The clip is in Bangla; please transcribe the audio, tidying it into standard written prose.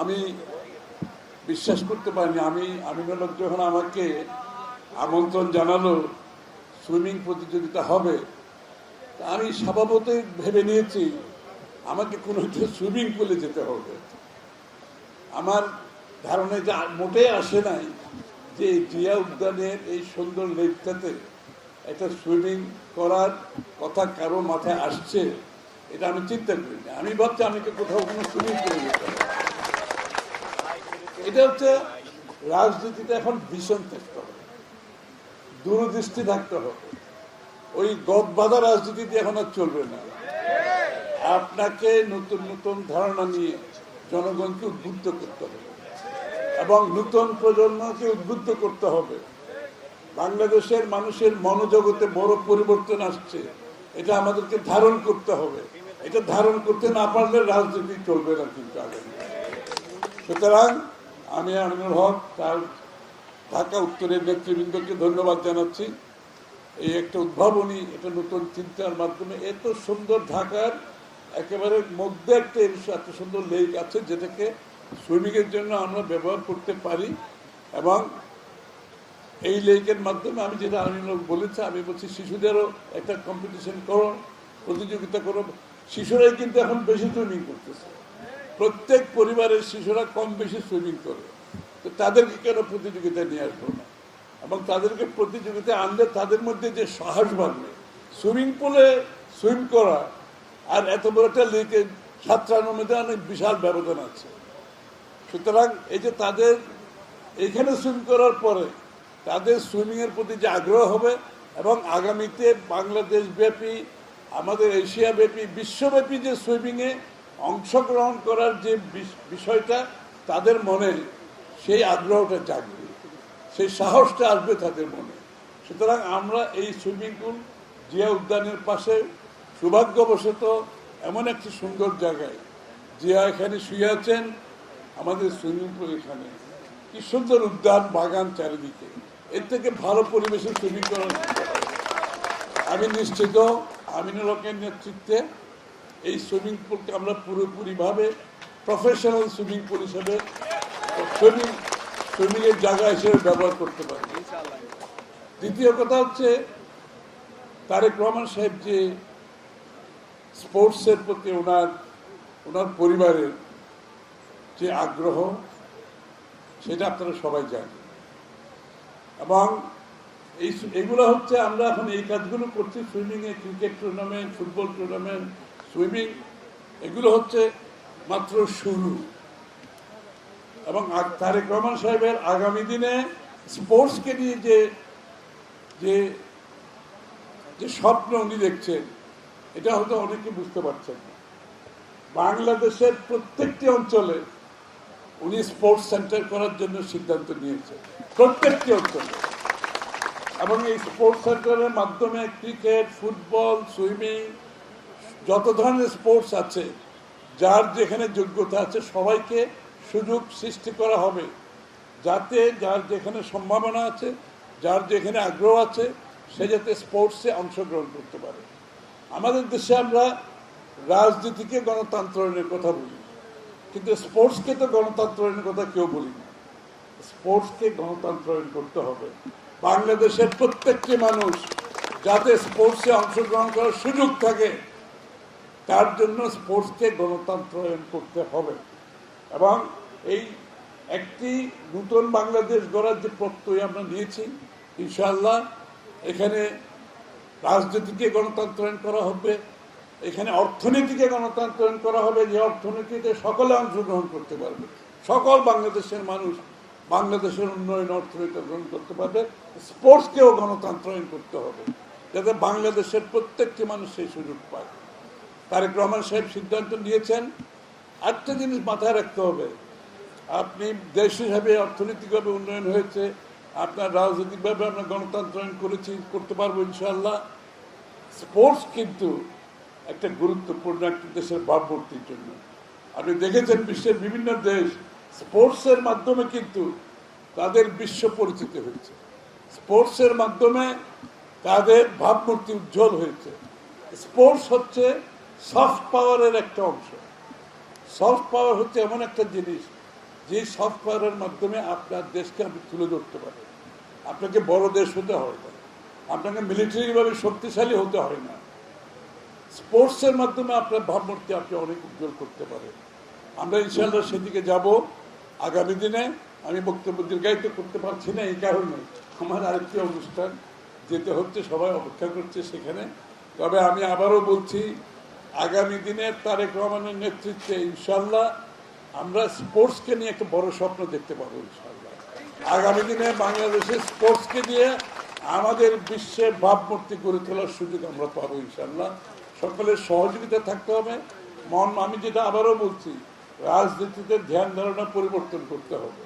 আমি বিশ্বাস করতে পারিনি। আমিনুল হক যখন আমাকে আমন্ত্রণ জানালো সুইমিং প্রতিযোগিতা হবে, আমি স্বভাবতই ভেবে নিয়েছি আমাকে কোনো একটা সুইমিং পুলে যেতে হবে। আমার ধারণায় যে মোটেই আসে নাই যে জিয়া উদ্যানের এই সুন্দর লেকটাতে একটা সুইমিং করার কথা কারো মাথায় আসছে, এটা আমি চিন্তা করিনি। আমি ভাবছি আমাকে কোথাও কোনো সুইমিং পুলে যেতে হবে। এটা হচ্ছে রাজনীতিতে এখন ভীষণ থাকতে হবে, দূরদৃষ্টি থাকতে হবে। ওই গদবাঁধা রাজনীতি এখন আর চলবে না। আপনাকে নতুন নতুন ধারণা নিয়ে জনগণকে উদ্বুদ্ধ করতে হবে এবং নতুন প্রজন্মকে উদ্বুদ্ধ করতে হবে। বাংলাদেশের মানুষের মনোজগতে বড় পরিবর্তন আসছে, এটা আমাদেরকে ধারণ করতে হবে। এটা ধারণ করতে না পারলে রাজনীতি চলবে না কিন্তু আগামী। সুতরাং আমি আমিনুল হক তার ঢাকা উত্তরের নেতৃবৃন্দকে ধন্যবাদ জানাচ্ছি। এই একটা উদ্ভাবনী, এটা নতুন চিন্তার মাধ্যমে এত সুন্দর ঢাকার একেবারে মধ্যে একটা এত সুন্দর লেক আছে যেটাকে সুইমিংয়ের জন্য আমরা ব্যবহার করতে পারি। এবং এই লেকের মাধ্যমে আমি যেটা আমিনুল বলেছি, আমি বলছি শিশুদেরও একটা কম্পিটিশন করো, প্রতিযোগিতা করো। শিশুরাই কিন্তু এখন বেশি সুইমিং করতেছে, প্রত্যেক পরিবারের শিশুরা কম বেশি সুইমিং করে। তো তাদেরকে কেন প্রতিযোগিতায় নিয়ে আসবো না? এবং তাদেরকে প্রতিযোগিতায় আনলে তাদের মধ্যে যে সাহস বাড়বে। সুইমিং পুলে সুইম করা আর এত বড় একটা লেকে সাঁতরানোর মধ্যে অনেক বিশাল ব্যবধান আছে। সুতরাং এই যে তাদের এখানে সুইম করার পরে তাদের সুইমিংয়ের প্রতি যে আগ্রহ হবে এবং আগামীতে বাংলাদেশ ব্যাপী, আমাদের এশিয়া ব্যাপী, বিশ্বব্যাপী যে সুইমিংয়ে অংশগ্রহণ করার যে বিষয়টা তাদের মনে, সেই আগ্রহটা জাগবে, সেই সাহসটা আসবে তাদের মনে। সুতরাং আমরা এই সুইমিং পুল জিয়া উদ্যানের পাশে সৌভাগ্যবশত এমন একটি সুন্দর জায়গায়, জিয়া এখানে শুয়ে আছেন, আমাদের সুইমিং পুল এখানে, কি সুন্দর উদ্যান বাগান চারিদিকে, এর থেকে ভালো পরিবেশে সুইমিং করার। আমি নিশ্চিত আমিনুল হকের নেতৃত্বে এই সুইমিং পুলকে আমরা পুরোপুরিভাবে প্রফেশনাল সুইমিং পুল হিসেবে সুইমিংয়ের জায়গা হিসেবে ব্যবহার করতে পারি। দ্বিতীয় কথা হচ্ছে তারেক রহমান সাহেব যে স্পোর্টসের প্রতি ওনার পরিবারের যে আগ্রহ, সেটা আপনারা সবাই জানেন। এবং এইগুলো হচ্ছে আমরা এখন এই কাজগুলো করছি সুইমিংয়ে, cricket tournament, football tournament, swimming, এগুলো হচ্ছে মাত্র শুরু। এবং তারেক রহমান সাহেবের আগামী দিনে স্পোর্টসকে নিয়ে যে যে স্বপ্ন উনি দেখছেন, এটা হয়তো অনেকে বুঝতে পারছেন না। বাংলাদেশের প্রত্যেকটি অঞ্চলে উনি স্পোর্টস সেন্টার করার জন্য সিদ্ধান্ত নিয়েছেন, প্রত্যেকটি অঞ্চলে। এবং এই স্পোর্টস সেন্টারের মাধ্যমে ক্রিকেট, ফুটবল, সুইমিং, যত ধরনের স্পোর্টস আছে, যার যেখানে যোগ্যতা আছে সবাইকে সুযোগ সৃষ্টি করা হবে, যাতে যার যেখানে সম্ভাবনা আছে, যার যেখানে আগ্রহ আছে, সে যাতে স্পোর্টসে অংশগ্রহণ করতে পারে। আমাদের দেশে আমরা রাজনীতিকে গণতন্ত্রের কথা বলি, কিন্তু স্পোর্টসকে তো গণতন্ত্রের কথা কেউ বলি না। স্পোর্টসকে গণতন্ত্রায়ন করতে হবে। বাংলাদেশের প্রত্যেকটি মানুষ যাতে স্পোর্টসে অংশগ্রহণ করার সুযোগ থাকে, তার জন্য স্পোর্টসকে গণতন্ত্রায়ন করতে হবে। এবং এই একটি নতুন বাংলাদেশ গড়ার যে প্রত্যয় আমরা নিয়েছি, ইনশাআল্লাহ এখানে রাজনীতিকে গণতন্ত্রায়ন করা হবে, এখানে অর্থনীতিকে গণতন্ত্রায়ন করা হবে, যে অর্থনীতিতে সকলে অংশগ্রহণ করতে পারবে, সকল বাংলাদেশের মানুষ বাংলাদেশের উন্নয়ন অর্থনীতি গ্রহণ করতে পারবে। স্পোর্টসকেও গণতন্ত্রায়ন করতে হবে যাতে বাংলাদেশের প্রত্যেকটি মানুষ সেই সুযোগ পায়। তারেক রহমান সাহেব সিদ্ধান্ত নিয়েছেন। একটা জিনিস মাথায় রাখতে হবে, আপনি দেশ হিসাবে অর্থনৈতিকভাবে উন্নয়ন হয়েছে, আপনার রাজনৈতিকভাবে আমরা গণতন্ত্রায়ন করতে পারবো ইনশাআল্লাহ। স্পোর্টস কিন্তু একটা গুরুত্বপূর্ণ একটা দেশের ভাবমূর্তির জন্য। আপনি দেখেছেন বিশ্বের বিভিন্ন দেশ স্পোর্টসের মাধ্যমে কিন্তু তাদের বিশ্ব পরিচিতি হয়েছে, স্পোর্টসের মাধ্যমে তাদের ভাবমূর্তি উজ্জ্বল হয়েছে। স্পোর্টস হচ্ছে সফট পাওয়ারের একটা অংশ। সফট পাওয়ার হচ্ছে এমন একটা জিনিস যে সফট পাওয়ারের মাধ্যমে আপনার দেশকে আপনি তুলে ধরতে পারেন। আপনাকে বড় দেশ হতে হয় না, আপনাকে মিলিটারিভাবে শক্তিশালী হতে হয় না, স্পোর্টসের মাধ্যমে আপনার ভাবমূর্তি আপনি অনেক উজ্জ্বল করতে পারেন। আমরা ইনশাআল্লাহ সেদিকে যাব আগামী দিনে। আমি বক্তব্য দীর্ঘায়িত করতে পারছি না এই কারণে আমার আরেকটি অনুষ্ঠান যেতে হচ্ছে, সবাই অপেক্ষা করছে সেখানে। তবে আমি আবারও বলছি, আগামী দিনে তারেক রহমানের নেতৃত্বে ইনশাআল্লাহ আমরা স্পোর্টসকে নিয়ে একটা বড় স্বপ্ন দেখতে পাবো ইনশাআল্লাহ। আগামী দিনে বাংলাদেশের স্পোর্টসকে দিয়ে আমাদের বিশ্বের ভাবমূর্তি গড়ে তোলার সুযোগ আমরা পাবো ইনশাআল্লাহ। সকলের সহযোগিতা থাকতে হবে। আমি যেটা আবারও বলছি, রাজনীতিতে ধ্যান ধারণা পরিবর্তন করতে হবে।